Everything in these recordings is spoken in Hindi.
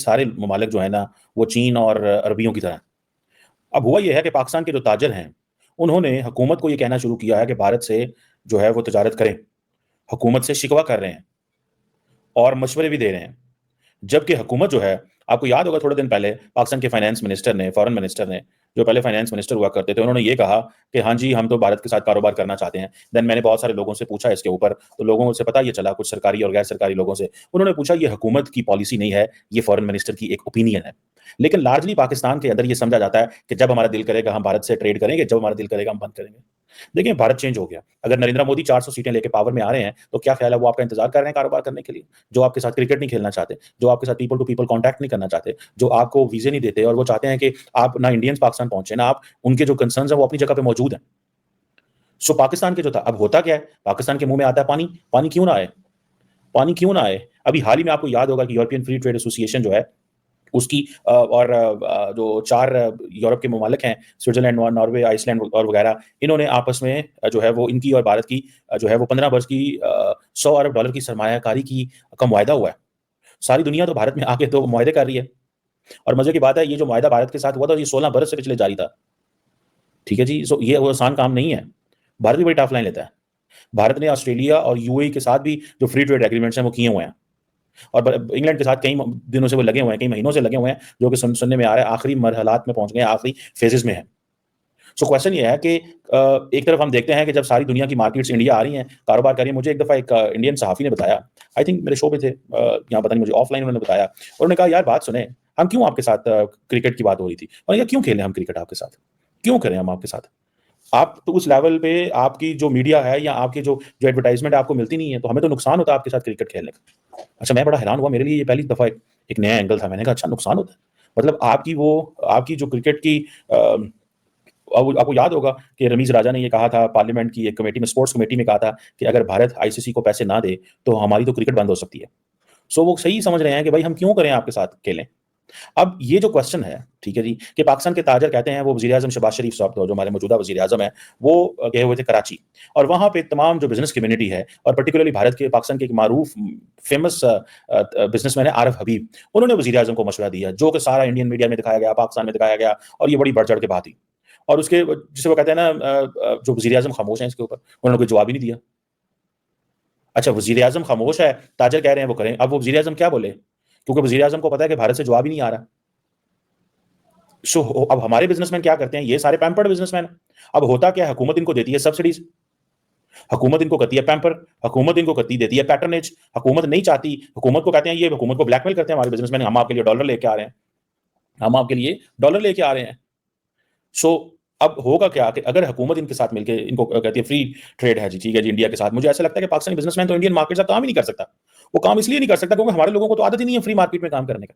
सारे ममालिक जो है ना वो चीन और अरबियों की तरह हैं। अब हुआ ये है कि पाकिस्तान के जो ताजर हैं, उन्होंने हुकूमत को ये कहना शुरू किया है कि भारत से जो है वो तिजारत करें। हुकूमत से शिकवा कर रहे हैं और मशवरे भी दे रहे हैं। जबकि हुकूमत जो है, आपको याद होगा थोड़े दिन पहले पाकिस्तान के फाइनेंस मिनिस्टर ने, फॉरेन मिनिस्टर ने, जो पहले फाइनेंस मिनिस्टर हुआ करते थे, उन्होंने ये कहा कि हाँ जी, हम तो भारत के साथ कारोबार करना चाहते हैं। देन मैंने बहुत सारे लोगों से पूछा इसके ऊपर, तो लोगों से पता ये चला, कुछ सरकारी और गैर सरकारी लोगों से, उन्होंने पूछा ये हुकूमत की पॉलिसी नहीं है, ये फॉरेन मिनिस्टर की एक ओपिनियन है। लेकिन लार्जली पाकिस्तान के अंदर ये समझा जाता है कि जब हमारा दिल करेगा हम भारत से ट्रेड करेंगे, जब हमारा दिल करेगा हम बंद करेंगे। देखिए भारत चेंज हो गया। अगर नरेंद्र मोदी 400 सीटें लेके पावर में आ रहे हैं, तो क्या ख्याल है वो आपका इंतजार कर रहे हैं कारोबार करने के लिए? जो आपके साथ क्रिकेट नहीं खेलना चाहते, जो आपके साथ पीपल टू पीपल कॉन्टैक्ट नहीं करना चाहते, जो आपको वीज़े नहीं देते और वो चाहते हैं कि आप ना इंडियंस पाकिस्तान पहुंचे, ना आप उनके जो कंसर्न्स हैं वो अपनी जगह पे मौजूद हैं। सो पाकिस्तान के जो था, अब होता क्या है? पाकिस्तान के मुंह में आता है पानी। पानी क्यों ना आए? पानी क्यों ना आए? अभी हाल ही में आपको याद होगा कि यूरोपियन फ्री ट्रेड एसोसिएशन जो है उसकी जो 4 यूरोप के ममालिक हैं, स्विट्ज़रलैंड, नॉर्वे, आइसलैंड और वगैरह, इन्होंने आपस में जो है वो इनकी और भारत की जो है वो 15 वर्ष की $100 अरब की सरमायाकारी का मुआहदा हुआ है। सारी दुनिया तो भारत में आके तो मुआहदे कर रही है और मज़े की बात है, ये जो मुआहदा भारत के साथ हुआ था, ये 16 बरस से पिछले जारी था। ठीक है जी? सो ये वो आसान काम नहीं है। भारत भी बड़ी टफ लाइन लेता है। भारत ने ऑस्ट्रेलिया और यूएई के साथ भी जो फ्री ट्रेड एग्रीमेंट्स हैं, वो किए हुए हैं। और इंग्लैंड के साथ कई दिनों से वो लगे हुए हैं, कई महीनों से लगे हुए हैं, जो कि सुनने में आ रहा है आखिरी मरहलात में पहुंच गए हैं, आखिरी फेजेस में है। सो क्वेश्चन ये है कि एक तरफ हम देखते हैं कि जब सारी दुनिया की मार्केट्स इंडिया आ रही हैं, कारोबार कर रही हैं। मुझे एक दफ़ा एक इंडियन सहाफ़ी ने बताया, आई थिंक मेरे शो पे थे, यहाँ पता नहीं मुझे ऑफलाइन उन्होंने बताया। उन्होंने कहा यार बात सुने, हम क्यों आपके साथ क्रिकेट की बात हो रही थी, मैंने कहा क्यों खेलें हम क्रिकेट आपके साथ, क्यों करें हम आपके साथ? आप तो उस लेवल पे आपकी जो मीडिया है या आपकी जो जो एडवर्टाइजमेंट आपको मिलती नहीं है, तो हमें तो नुकसान होता है आपके साथ क्रिकेट खेलने का। अच्छा, मैं बड़ा हैरान हुआ, मेरे लिए ये पहली दफ़ा एक नया एंगल था। मैंने कहा अच्छा नुकसान होता है? मतलब आपकी जो क्रिकेट की अब आपको याद होगा कि रमीज़ राजा ने ये कहा था पार्लियामेंट की एक कमेटी में, स्पोर्ट्स कमेटी में कहा था कि अगर भारत आईसीसी को पैसे ना दे, तो हमारी तो क्रिकेट बंद हो सकती है। सो वो सही समझ रहे हैं कि भाई हम क्यों करें आपके साथ खेलें? अब ये जो क्वेश्चन है, ठीक है जी, कि पाकिस्तान के ताजर कहते हैं वो वज़ीर-ए-आज़म शहबाज शरीफ साहब, जो हमारे मौजूदा वज़ीर-ए-आज़म हैं, वो गए हुए थे कराची और वहाँ पे तमाम जो बिज़नेस कम्युनिटी है और पर्टिकुलरली भारत के पाकिस्तान के एक मारूफ फेमस बिज़नेसमैन है आरिफ हबीब, उन्होंने वज़ीर-ए-आज़म को मशवरा दिया, जो कि सारा इंडियन मीडिया में दिखाया गया, पाकिस्तान में दिखाया गया और ये बड़ी बढ़-चढ़ के बात थी। और उसके जिसे वो कहते हैं ना जो वज़ीर-ए-आज़म खामोश हैं इसके ऊपर, उन्होंने कोई जवाब ही नहीं दिया। अच्छा, वज़ीर-ए-आज़म खामोश है, ताजर कह रहे हैं वो करें, अब वो वज़ीर-ए-आज़म क्या बोले? क्योंकि वज़ीर-ए-आज़म को पता है कि भारत से जवाब ही नहीं आ रहा। सो अब हमारे बिज़नेसमैन क्या करते हैं? ये सारे पैम्पर्ड बिज़नेसमैन हैं। अब होता क्या है, हुकूमत इनको देती है सब्सिडीज़, हुकूमत इनको करती है पैम्पर, हुकूमत इनको करती देती है पैट्रनेज, हुकूमत नहीं चाहती, हुकूमत को कहते हैं, ये हुकूमत को ब्लैकमेल करते हैं हमारे बिज़नेसमैन, हम आपके लिए डॉलर लेके आ रहे हैं, हम आपके लिए डॉलर लेके आ रहे हैं। सो अब होगा क्या कि अगर हुकूमत इनके साथ मिलके इनको कहती है फ्री ट्रेड है जी, ठीक है जी, इंडिया के साथ, मुझे ऐसा लगता है कि पाकिस्तानी बिज़नेसमैन तो इंडियन मार्केट से काम ही नहीं कर सकता। वो काम इसलिए नहीं कर सकता क्योंकि हमारे लोगों को तो आदत ही नहीं है फ्री मार्केट में काम करने का।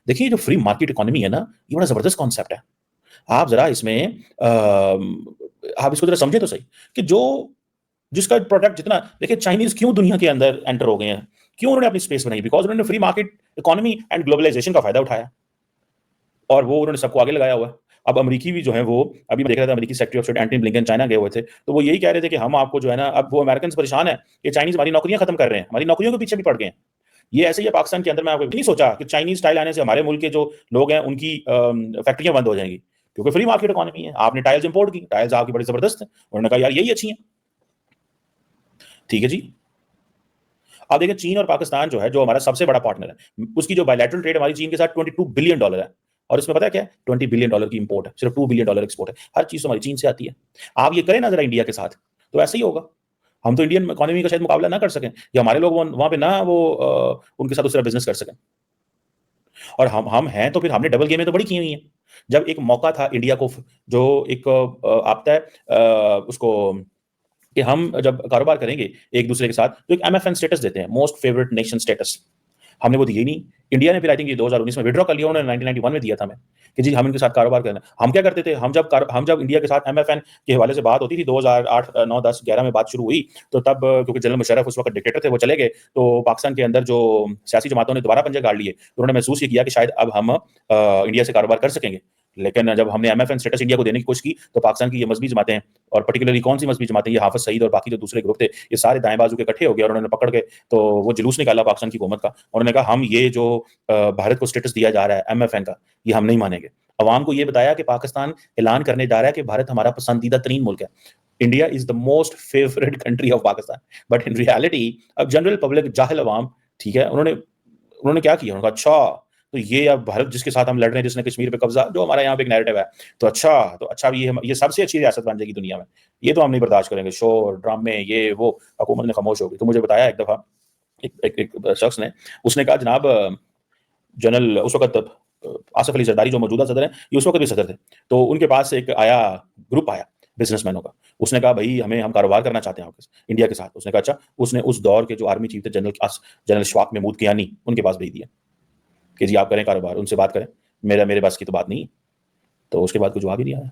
देखिए, जो फ्री मार्केट इकोनॉमी है ना, ये बड़ा ज़बरदस्त कॉन्सेप्ट है। आप ज़रा इसमें आप इसको ज़रा समझें तो सही कि जो जिसका प्रोडक्ट जितना देखिए, चाइनीज़ क्यों दुनिया के अंदर एंटर हो गए हैं? क्यों उन्होंने अपनी स्पेस बनाई? बिकॉज़ उन्होंने free market economy and globalisation का फ़ायदा उठाया और वो उन्होंने सबको आगे लगाया हुआ है। अब अमेरिकी भी जो है वो अभी मैं देख रहा था, अमेरिकी secretary of state Antony Blinken China गए हुए थे, तो वो यही कह रहे थे कि हम आपको जो है ना, अब वो अमेरिकन्स परेशान हैं कि चाइनीज़ हमारी नौकरियाँ खत्म कर रहे हैं, हमारी नौकरियों के पीछे भी पड़ गए हैं। ये ऐसे ही है पाकिस्तान के अंदर। मैं आपको नहीं सोचा कि चाइनीज़ टाइल आने से हमारे मुल्क के जो लोग हैं उनकी फैक्ट्रियाँ बंद हो जाएँगी, क्योंकि फ्री मार्केट इकोनॉमी है। आपने टाइल्स इम्पोर्ट की, टाइल्स आपकी बड़ी ज़बरदस्त हैं। उन्होंने कहा यार यही अच्छी हैं। ठीक है जी। अब देखिए चीन और पाकिस्तान जो है, जो हमारा सबसे बड़ा पार्टनर है, उसकी जो बायलैटरल ट्रेड हमारी चीन के साथ $22 बिलियन है और इसमें पता है क्या है? $20 बिलियन की इंपोर्ट है, सिर्फ $2 बिलियन एक्सपोर्ट है। हर चीज़ तो हमारी चीन से आती है। आप ये करें ना ज़रा इंडिया के साथ, तो ऐसा ही होगा। हम तो इंडियन इकोनॉमी का शायद मुकाबला ना कर सकें या हमारे लोग वहाँ पे ना वो उनके साथ उस तरह बिज़नेस कर सकें। और हम हैं तो फिर हमने डबल गेमें तो बड़ी की हुई हैं। जब एक मौका था इंडिया को जो एक आता है उसको कि हम जब कारोबार करेंगे एक दूसरे के साथ, तो एक एमएफएन स्टेटस देते हैं, मोस्ट फेवरेट नेशन स्टेटस। हमने वो दिए ही नहीं। इंडिया ने फिर आई थिंक ये 2019 में विथड्रॉ कर लिया, उन्होंने 1991 में दिया था हमें कि जी हम इनके साथ कारोबार करना है। हम क्या करते थे, हम जब इंडिया के साथ एमएफएन के हवाले से बात होती थी 2008 9 10 11 में बात शुरू हुई, तो तब क्योंकि जनरल मुशर्रफ उस वक्त डिक्टेटर थे, वो चले गए, तो पाकिस्तान के अंदर जो सियासी जमातों ने दोबारा पंजे गाड़ लिए, तो उन्होंने महसूस ये किया कि शायद अब हम इंडिया से कारोबार कर सकेंगे। लेकिन जब हमने एमएफएन स्टेटस इंडिया को देने की कोशिश की, तो पाकिस्तान की ये मजहबी जमातें और पर्टिकुलरली कौन सी मजहबी जमातें, ये हाफिज सईद और बाकी जो दूसरे ग्रुप थे, ये सारे दाएं बाजू के इकट्ठे हो गए और उन्होंने पकड़ के तो वो जुलूस निकाला पाकिस्तान की हुकूमत का। उन्होंने कहा हम ये जो भारत को स्टेटस दिया जा रहा है एमएफएन का, ये हम नहीं मानेंगे। अवाम को ये बताया कि पाकिस्तान ऐलान करने जा रहा है कि भारत हमारा पसंदीदा तरीन मुल्क है, India is the most favourite country of Pakistan. But in reality अब जनरल पब्लिक, जाहिल अवाम, ठीक है, उन्होंने उन्होंने क्या किया, उन्होंने कहा अच्छा तो ये अब भारत जिसके साथ हम लड़ रहे हैं, जिसने कश्मीर पे कब्जा, जो हमारा यहाँ पे एक नैरेटिव है, तो अच्छा ये सबसे अच्छी रियासत बन जाएगी दुनिया में, ये तो हम नहीं बर्दाश्त करेंगे, शोर ड्रामे ये वो। हुकूमत ने खामोश हो गई। तो मुझे बताया एक दफा एक शख्स ने, उसने कहा जनाब जनरल उस वक्त आसिफ अली जरदारी जो मौजूदा सदर हैं, ये उस वक्त भी सदर थे, तो उनके पास एक ग्रुप आया बिजनेसमैनों का। उसने कहा भाई हम कारोबार करना चाहते हैं आपके इंडिया के साथ। उसने कहा अच्छा। उसने उस दौर के जो आर्मी चीफ थे जनरल शवाक महमूद कियानी, उनके पास भेज दिया कि जी आप करें कारोबार, उनसे बात करें, मेरे बस की तो बात नहीं है। तो उसके बाद कोई जवाब ही नहीं आया।